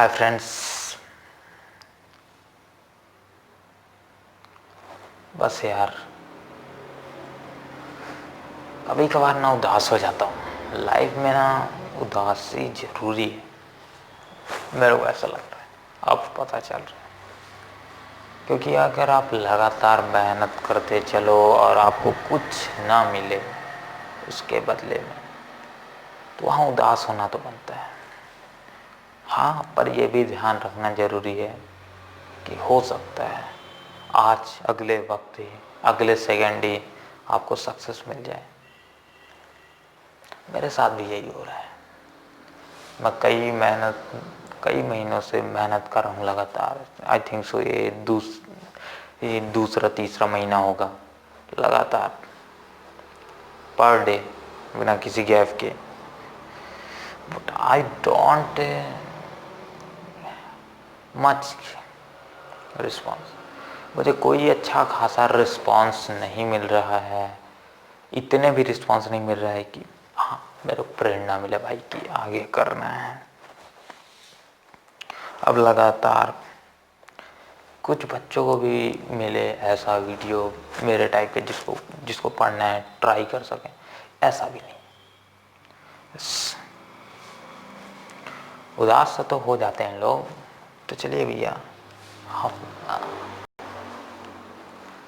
Hi friends. बस यार कभी कभार ना उदास हो जाता हूँ। लाइफ में ना उदासी जरूरी है, मेरे को ऐसा लग रहा है, अब पता चल रहा है। क्योंकि अगर आप लगातार मेहनत करते चलो और आपको कुछ ना मिले उसके बदले में, तो वहाँ उदास होना तो बनता है। हाँ, पर यह भी ध्यान रखना जरूरी है कि हो सकता है आज अगले वक्त ही, अगले सेकंड ही आपको सक्सेस मिल जाए। मेरे साथ भी यही हो रहा है। मैं कई महीनों से मेहनत कर रहा हूँ लगातार। आई थिंक सो ये दूसरा तीसरा महीना होगा लगातार, पर डे, बिना किसी गैप के। But I don't much response. मुझे कोई अच्छा खासा रिस्पॉन्स नहीं मिल रहा है। इतने भी रिस्पॉन्स नहीं मिल रहा है कि हाँ मेरे को प्रेरणा मिले भाई कि आगे करना है। अब लगातार कुछ बच्चों को भी मिले ऐसा वीडियो मेरे टाइप के जिसको पढ़ना है, ट्राई कर सकें, ऐसा भी नहीं। उदास तो हो जाते हैं लोग। तो चलिए भैया,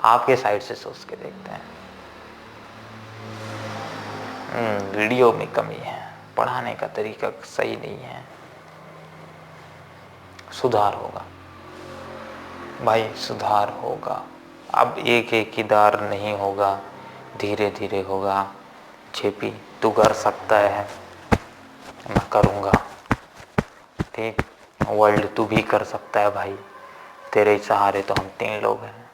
आपके साइड से सोच के देखते हैं। वीडियो में कमी है, पढ़ाने का तरीका सही नहीं है, सुधार होगा भाई, सुधार होगा। अब एक एक ही दार नहीं होगा, धीरे धीरे होगा। जेपी तू कर सकता है, मैं करूँगा, ठीक। वर्ल्ड तू भी कर सकता है भाई, तेरे ही सहारे तो हम 3 लोग हैं।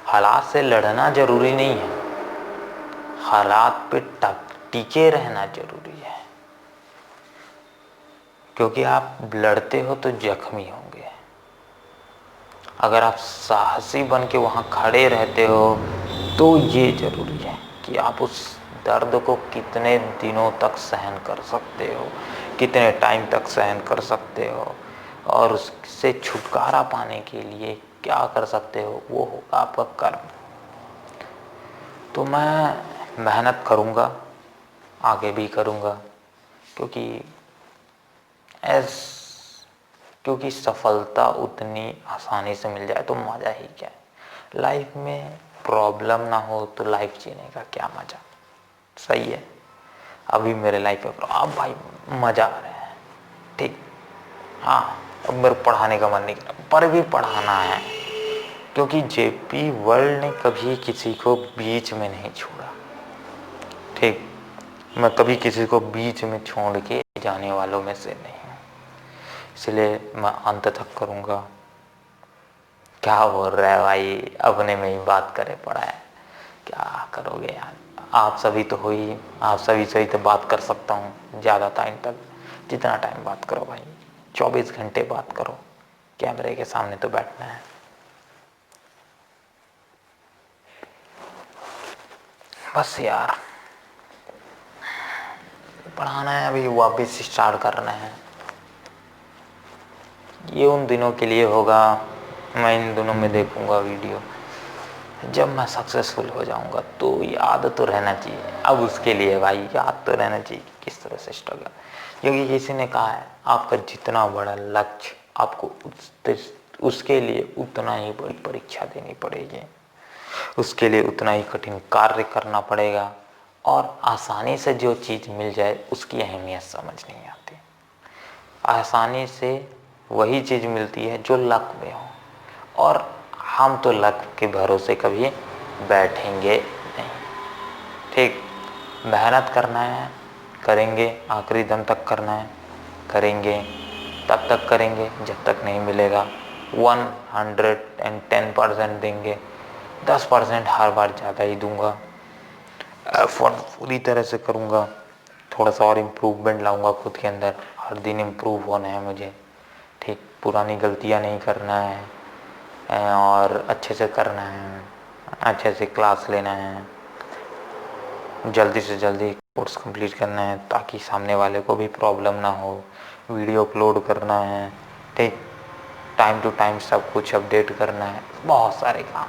हालात से लड़ना जरूरी नहीं है, हालात पे टिके रहना जरूरी है। क्योंकि आप लड़ते हो तो जख्मी होंगे। अगर आप साहसी बन के वहाँ खड़े रहते हो तो ये जरूरी है कि आप उस दर्द को कितने दिनों तक सहन कर सकते हो, कितने टाइम तक सहन कर सकते हो, और उससे छुटकारा पाने के लिए क्या कर सकते हो, वो होगा आपका कर्म। तो मैं मेहनत करूँगा, आगे भी करूँगा, क्योंकि सफलता उतनी आसानी से मिल जाए तो मज़ा ही क्या है। लाइफ में प्रॉब्लम ना हो तो लाइफ जीने का क्या मज़ा। सही है, अभी मेरे लाइफ में अब भाई मज़ा आ रहा है, ठीक। हाँ, अब मेरे पढ़ाने का मन नहीं कर रहा, पर भी पढ़ाना है। क्योंकि जेपी वर्ल्ड ने कभी किसी को बीच में नहीं छोड़ा, ठीक। मैं कभी किसी को बीच में छोड़ के जाने वालों में से नहीं हूँ, इसलिए मैं अंत तक करूँगा। क्या बोल रहा है भाई, अपने में ही बात करे पड़ा है, क्या करोगे यार। आप सभी तो हो ही, आप सभी से ही तो बात कर सकता हूँ ज़्यादा टाइम तक। जितना टाइम बात करो भाई, 24 घंटे बात करो, कैमरे के सामने तो बैठना है। बस यार, पढ़ाना है, अभी वापस स्टार्ट करना है। ये उन दिनों के लिए होगा, मैं इन दिनों में देखूंगा वीडियो। जब मैं सक्सेसफुल हो जाऊंगा तो याद तो रहना चाहिए। अब उसके लिए भाई याद तो रहना चाहिए कि किस तरह से स्ट्रगल। क्योंकि किसी ने कहा है आपका जितना बड़ा लक्ष्य, आपको उसके लिए उतना ही बड़ी परीक्षा देनी पड़ेगी, उसके लिए उतना ही कठिन कार्य करना पड़ेगा। और आसानी से जो चीज़ मिल जाए उसकी अहमियत समझ नहीं आती। आसानी से वही चीज़ मिलती है जो लक में हो, और हम तो लक के भरोसे कभी बैठेंगे नहीं, ठीक। मेहनत करना है, करेंगे, आखिरी दम तक करना है, करेंगे, तब तक करेंगे जब तक नहीं मिलेगा। 110% देंगे, 10% हर बार ज़्यादा ही दूंगा। एफर्ट पूरी तरह से करूँगा, थोड़ा सा और इम्प्रूवमेंट लाऊंगा खुद के अंदर। हर दिन इम्प्रूव होना है मुझे, ठीक। पुरानी गलतियाँ नहीं करना है, और अच्छे से करना है, अच्छे से क्लास लेना है, जल्दी से जल्दी कोर्स कंप्लीट करना है ताकि सामने वाले को भी प्रॉब्लम ना हो, वीडियो अपलोड करना है, ठीक, टाइम टू टाइम सब कुछ अपडेट करना है, बहुत सारे काम।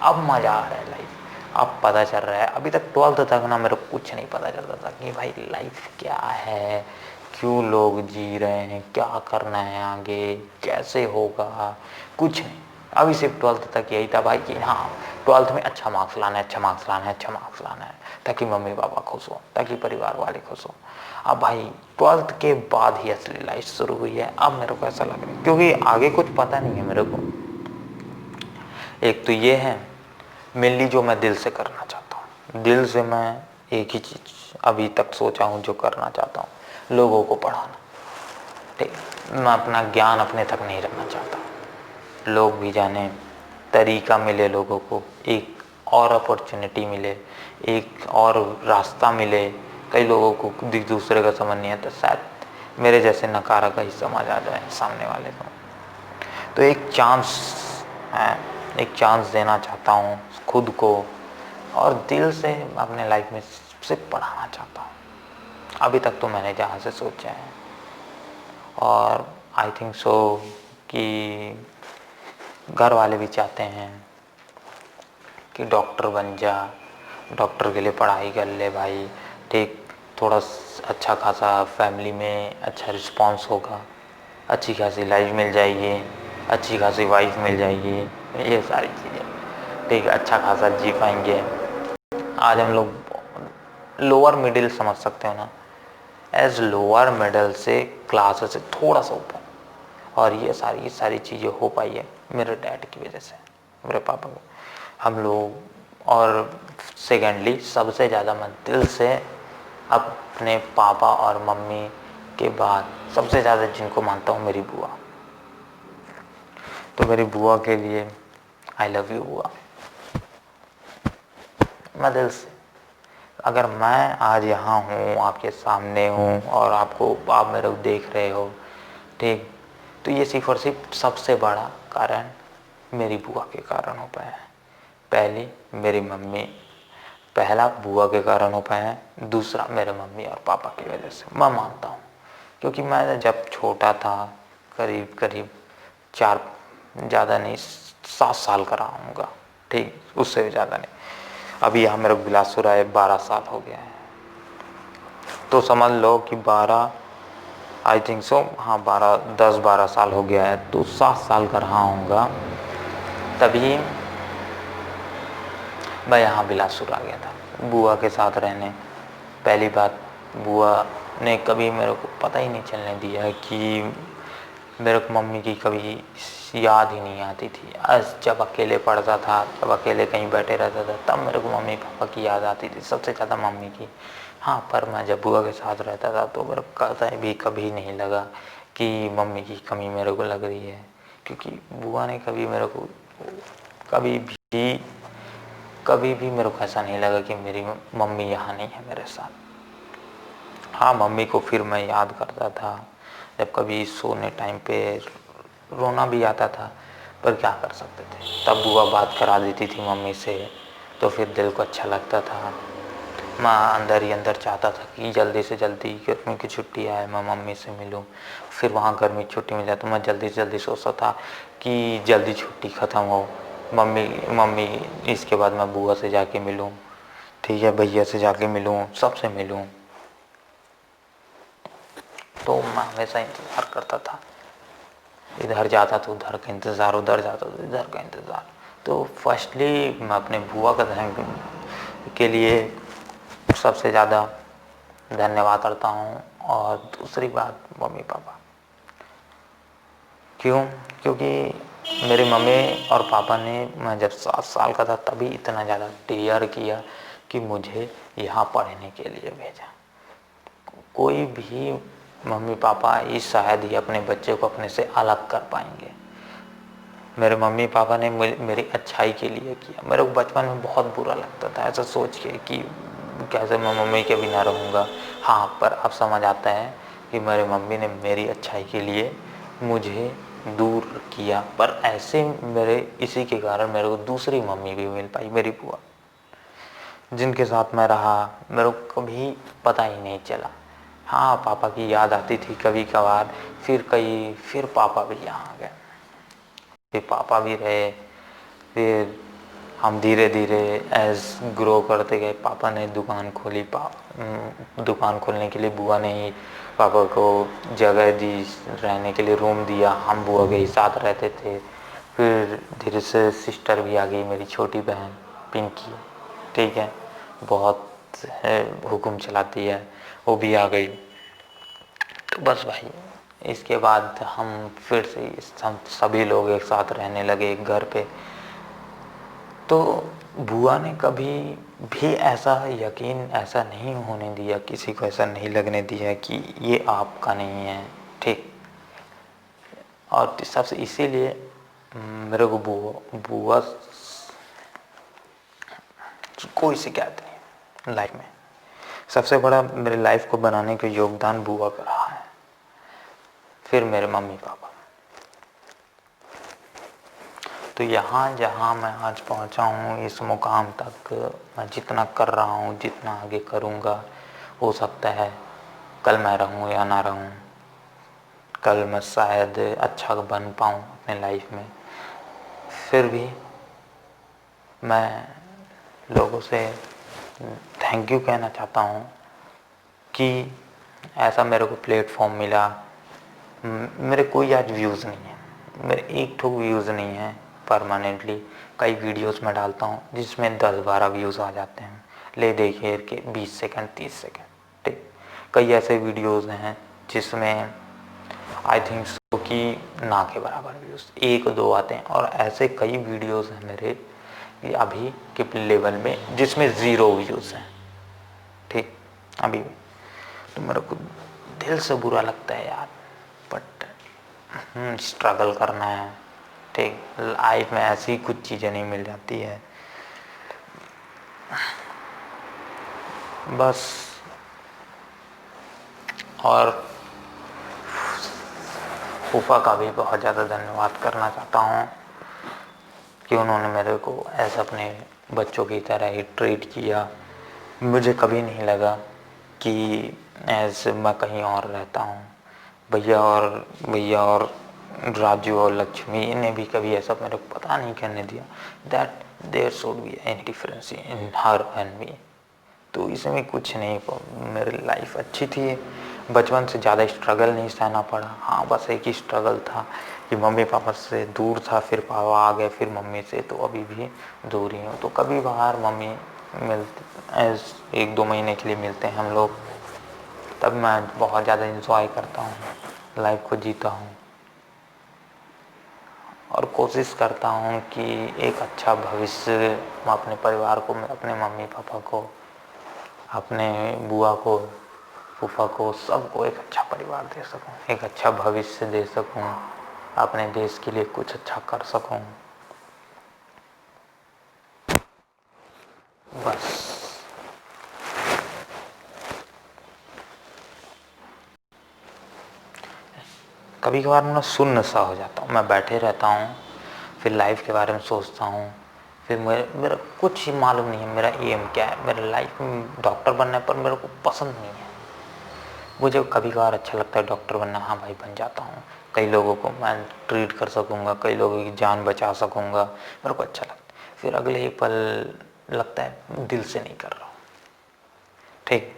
अब मज़ा आ रहा है लाइफ, अब पता चल रहा है। अभी तक 12th तक ना मेरे को कुछ नहीं पता चलता था कि भाई लाइफ क्या है, क्यों लोग जी रहे हैं, क्या करना है आगे, कैसे होगा, कुछ नहीं। अभी सिर्फ 12th तक यही था भाई कि हाँ 12th में अच्छा मार्क्स लाना है, अच्छा मार्क्स लाना है, अच्छा मार्क्स लाना है, ताकि मम्मी पापा खुश हो, ताकि परिवार वाले खुश हो। अब भाई 12th के बाद ही असली लाइफ शुरू हुई है। अब मेरे को ऐसा लग रहा है क्योंकि आगे कुछ पता नहीं है मेरे को। एक तो ये है मेनली जो मैं दिल से करना चाहता हूँ, दिल से मैं एक ही चीज़ अभी तक सोचा हूँ जो करना चाहता हूँ, लोगों को पढ़ाना। ठीक, मैं अपना ज्ञान अपने तक नहीं रखना चाहता, लोग भी जाने, तरीका मिले लोगों को, एक और अपॉर्चुनिटी मिले, एक और रास्ता मिले। कई लोगों को दूसरे का समझ नहीं आता, शायद मेरे जैसे नकारा का ही समझ आ जाए सामने वाले को। तो एक चांस है, एक चांस देना चाहता हूँ खुद को, और दिल से अपने लाइफ में सिर्फ पढ़ाना चाहता हूँ। अभी तक तो मैंने जहाँ से सोचा है, और आई थिंक सो कि घर वाले भी चाहते हैं कि डॉक्टर बन जा, डॉक्टर के लिए पढ़ाई कर ले भाई, ठीक, थोड़ा अच्छा खासा फैमिली में अच्छा रिस्पॉन्स होगा, अच्छी खासी लाइफ मिल जाएगी, अच्छी खासी वाइफ मिल जाएगी, ये सारी चीज़ें, ठीक, अच्छा खासा जी पाएंगे। आज हम लोग लोअर मिडिल समझ सकते हो ना, एज लोअर मिडिल से क्लास से थोड़ा सा ऊपर, और ये सारी चीज़ें हो पाई है मेरे डैड की वजह से, मेरे पापा की, हम लोग। और सेकेंडली सबसे ज़्यादा मैं दिल से अपने पापा और मम्मी के बाद सबसे ज़्यादा जिनको मानता हूँ, मेरी बुआ। तो मेरी बुआ के लिए आई लव यू बुआ, मैं दिल से। अगर मैं आज यहाँ हूँ, आपके सामने हूँ, और आप मेरे को देख रहे हो, ठीक, तो ये सिर्फ और सिर्फ सबसे बड़ा कारण मेरी बुआ के कारण हो पाया है। पहली मेरी मम्मी, पहला बुआ के कारण हो पाया है, दूसरा मेरे मम्मी और पापा की वजह से मैं मानता हूँ। क्योंकि मैं जब छोटा था, करीब करीब 4, ज़्यादा नहीं, 7 साल का रहा हूँगा, ठीक, उससे भी ज़्यादा नहीं। अभी यहाँ मेरे को बिलासपुर आए 12 साल हो गया है, तो समझ लो कि 12, आई थिंक सो, हाँ 10-12 साल हो गया है, तो 7 साल का रहा हूँगा। तभी मैं यहाँ बिलासपुर आ गया था बुआ के साथ रहने। पहली बात, बुआ ने कभी मेरे को पता ही नहीं चलने दिया कि मेरे को मम्मी की कभी याद ही नहीं आती थी। आज जब अकेले पढ़ता था, जब अकेले कहीं बैठे रहता था, तब मेरे को मम्मी पापा की याद आती थी, सबसे ज़्यादा मम्मी की। हाँ, पर मैं जब बुआ के साथ रहता था तो मेरे को भी कभी नहीं लगा कि मम्मी की कमी मेरे को लग रही है, क्योंकि बुआ ने कभी मेरे को कभी भी मेरे को ऐसा नहीं लगा कि मेरी मम्मी यहाँ नहीं है मेरे साथ। हाँ, मम्मी को फिर मैं याद करता था, जब कभी सोने टाइम पे रोना भी आता था, पर क्या कर सकते थे, तब बुआ बात करा देती थी मम्मी से, तो फिर दिल को अच्छा लगता था। मैं अंदर ही अंदर चाहता था कि जल्दी से जल्दी गर्मी की छुट्टी आए, मैं मम्मी से मिलूं। फिर वहाँ गर्मी की छुट्टी मिल जाए तो मैं जल्दी से जल्दी सोचता था कि जल्दी छुट्टी ख़त्म हो, मम्मी इसके बाद मैं बुआ से जाके मिलूं, ठीक है, भैया से जाके मिलूं, सबसे मिलूं। तो मैं हमेशा इंतज़ार करता था, इधर जाता तो उधर का इंतज़ार, उधर जाता तो इधर का इंतज़ार। तो फर्स्टली मैं अपने बुआ का के लिए सबसे ज़्यादा धन्यवाद करता हूँ, और दूसरी बात मम्मी पापा। क्यों? क्योंकि मेरी मम्मी और पापा ने, मैं जब 7 साल का था तभी इतना ज़्यादा डेयर किया कि मुझे यहाँ पढ़ने के लिए भेजा। कोई भी मम्मी पापा इस शायद ही अपने बच्चे को अपने से अलग कर पाएंगे। मेरे मम्मी पापा ने मेरी अच्छाई के लिए किया। मेरे को बचपन में बहुत बुरा लगता था ऐसा सोच के कि कैसे मैं मम्मी के बिना रहूँगा। हाँ, पर अब समझ आता है कि मेरी मम्मी ने मेरी अच्छाई के लिए मुझे दूर किया, पर ऐसे मेरे इसी के कारण मेरे को दूसरी मम्मी भी मिल पाई, मेरी बुआ। जिनके साथ मैं रहा मेरे को कभी पता ही नहीं चला। हाँ, पापा की याद आती थी कभी कभार, फिर पापा भी यहाँ आ गए, फिर पापा भी रहे। फिर हम धीरे धीरे एज ग्रो करते गए। पापा ने दुकान खोली, दुकान खोलने के लिए बुआ ने ही पापा को जगह दी, रहने के लिए रूम दिया। हम बुआ के ही साथ रहते थे। फिर धीरे से सिस्टर भी आ गई, मेरी छोटी बहन पिंकी, ठीक है, बहुत हुक्म चलाती है, वो भी आ गई। तो बस भाई, इसके बाद हम फिर से हम सभी लोग एक साथ रहने लगे एक घर पे। तो बुआ ने कभी भी ऐसा यकीन ऐसा नहीं होने दिया, किसी को ऐसा नहीं लगने दिया कि ये आपका नहीं है, ठीक। और सबसे इसीलिए मेरे को बुआ कोई शिकायत नहीं लाइफ में। सबसे बड़ा मेरे लाइफ को बनाने का योगदान बुआ का रहा है, फिर मेरे मम्मी पापा। तो यहाँ जहाँ मैं आज पहुँचा हूँ, इस मुकाम तक मैं जितना कर रहा हूँ, जितना आगे करूँगा, हो सकता है कल मैं रहूँ या ना रहूँ, कल मैं शायद अच्छा बन पाऊँ अपने लाइफ में। फिर भी मैं लोगों से थैंक यू कहना चाहता हूँ कि ऐसा मेरे को प्लेटफॉर्म मिला। मेरे कोई आज व्यूज़ नहीं है, मेरे एक ठो व्यूज़ नहीं है परमानेंटली। कई वीडियोस में डालता हूँ जिसमें 10-12 व्यूज़ आ जाते हैं, ले देखिए के 20 सेकंड 30 सेकंड, ठीक। कई ऐसे वीडियोस हैं जिसमें आई थिंक सो कि ना के बराबर व्यूज़ 1-2 आते हैं, और ऐसे कई वीडियोस हैं मेरे अभी के लेवल में जिसमें 0 व्यूज़ हैं, ठीक, अभी भी। तो मेरे को दिल से बुरा लगता है यार, बट स्ट्रगल करना है, ठीक। लाइफ में ऐसी कुछ चीज़ें नहीं मिल जाती है, बस। और फूफा का भी बहुत ज़्यादा धन्यवाद करना चाहता हूँ कि उन्होंने मेरे को ऐसा अपने बच्चों की तरह ही ट्रीट किया। मुझे कभी नहीं लगा कि ऐसे मैं कहीं और रहता हूँ। भैया और राजू और लक्ष्मी, इन्हें भी कभी ऐसा मेरे को पता नहीं करने दिया that there should be any difference in her and me. तो इसमें कुछ नहीं, मेरी लाइफ अच्छी थी, बचपन से ज़्यादा स्ट्रगल नहीं सहना पड़ा। हाँ, बस एक ही स्ट्रगल था कि मम्मी पापा से दूर था, फिर पापा आ गए, फिर मम्मी से, तो अभी भी दूर ही हूँ। तो कभी बाहर मम्मी मिलते, 1-2 महीने के लिए मिलते हैं हम लोग, तब मैं बहुत ज़्यादा इंजॉय करता हूँ, लाइफ को जीता हूँ और कोशिश करता हूँ कि एक अच्छा भविष्य मैं अपने परिवार को, अपने मम्मी पापा को, अपने बुआ को, फूफा को, सबको एक अच्छा परिवार दे सकूं, एक अच्छा भविष्य दे सकूं, अपने देश के लिए कुछ अच्छा कर सकूं, बस। कभी कभार मैं शून्य सा हो जाता हूँ, मैं बैठे रहता हूँ, फिर लाइफ के बारे में सोचता हूँ, फिर मेरा कुछ ही मालूम नहीं है मेरा एम क्या है। मेरे लाइफ में डॉक्टर बनने पर मेरे को पसंद नहीं है। मुझे कभी कभार अच्छा लगता है डॉक्टर बनना, हाँ भाई बन जाता हूँ, कई लोगों को मैं ट्रीट कर सकूँगा, कई लोगों की जान बचा सकूँगा, मेरे को अच्छा लगता है। फिर अगले ही पल लगता है दिल से नहीं कर रहा हूँ, ठीक,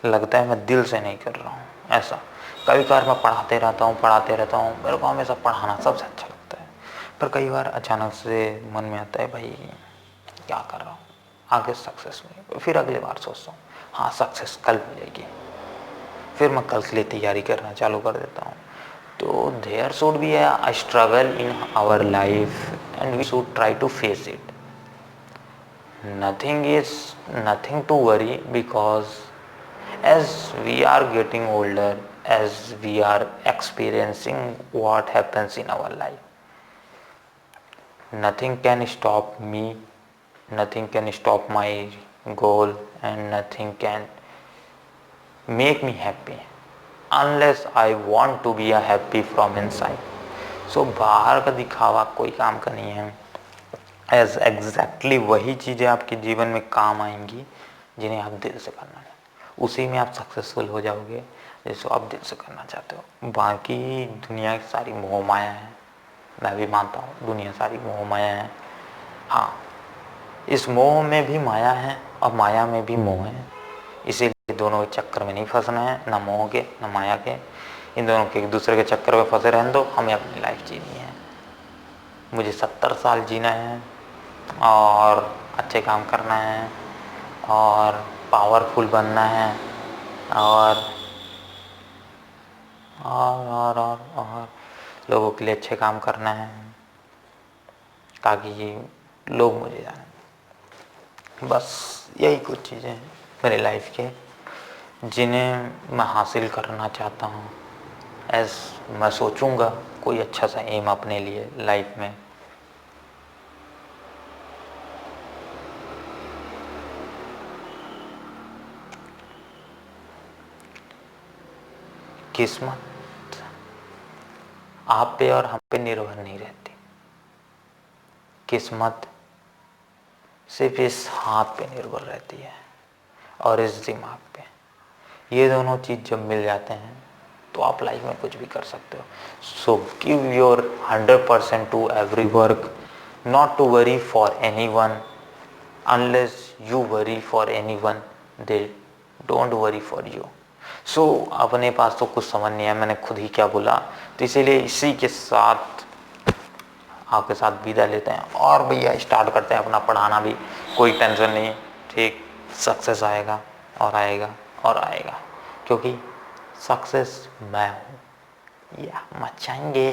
लगता है मैं दिल से नहीं कर रहा हूँ। ऐसा कभी कभार मैं पढ़ाते रहता हूँ, मेरे को हमेशा पढ़ाना सबसे अच्छा लगता है। पर कई बार अचानक से मन में आता है भाई क्या कर रहा हूँ, आगे सक्सेस नहीं। फिर अगली बार सोचता हूँ हाँ सक्सेस कल मिलेगी, फिर मैं कल के लिए तैयारी करना चालू कर देता हूँ। तो there should be a struggle in our life and we should try to face it. Nothing is nothing to worry, because as we are getting older, as we are experiencing what happens in our life, nothing can stop me, nothing can stop my goal, and nothing can make me happy unless I want to be a happy from inside. So बाहर का दिखावा कोई काम का नहीं है। Exactly वही चीज़ें आपके जीवन में काम आएंगी जिन्हें आप दिल से करना है, उसी में आप सक्सेसफुल हो जाओगे जिसको आप दिल से करना चाहते हो। बाकी दुनिया की सारी मोह माया है, मैं भी मानता हूँ दुनिया सारी मोह माया है। हाँ, इस मोह में भी माया है और माया में भी मोह है, इसीलिए दोनों के चक्कर में नहीं फंसना है, ना मोह के ना माया के। इन दोनों के एक दूसरे के चक्कर में फंसे रहने दो, हमें अपनी लाइफ जीनी है। मुझे 70 साल जीना है और अच्छे काम करना है और पावरफुल बनना है और और लोगों के लिए अच्छे काम करना है ताकि ये लोग मुझे जाने। बस यही कुछ चीज़ें हैं मेरे लाइफ के जिन्हें मैं हासिल करना चाहता हूँ। मैं सोचूंगा कोई अच्छा सा एम अपने लिए लाइफ में। किस्मत आप पे और हम पे निर्भर नहीं रहती, किस्मत सिर्फ इस हाथ पे निर्भर रहती है और इस दिमाग पे। ये दोनों चीज़ जब मिल जाते हैं तो आप लाइफ में कुछ भी कर सकते हो। So give your 100% to every work, not to worry for anyone. Unless you worry for anyone they don't worry for you. So अपने पास तो कुछ समझ नहीं है मैंने खुद ही क्या बोला, तो इसीलिए इसी के साथ आपके साथ विदा लेते हैं और भैया स्टार्ट करते हैं अपना पढ़ाना भी। कोई टेंशन नहीं, ठीक, सक्सेस आएगा और आएगा और आएगा, क्योंकि सक्सेस मैं हूँ या मचाएंगे।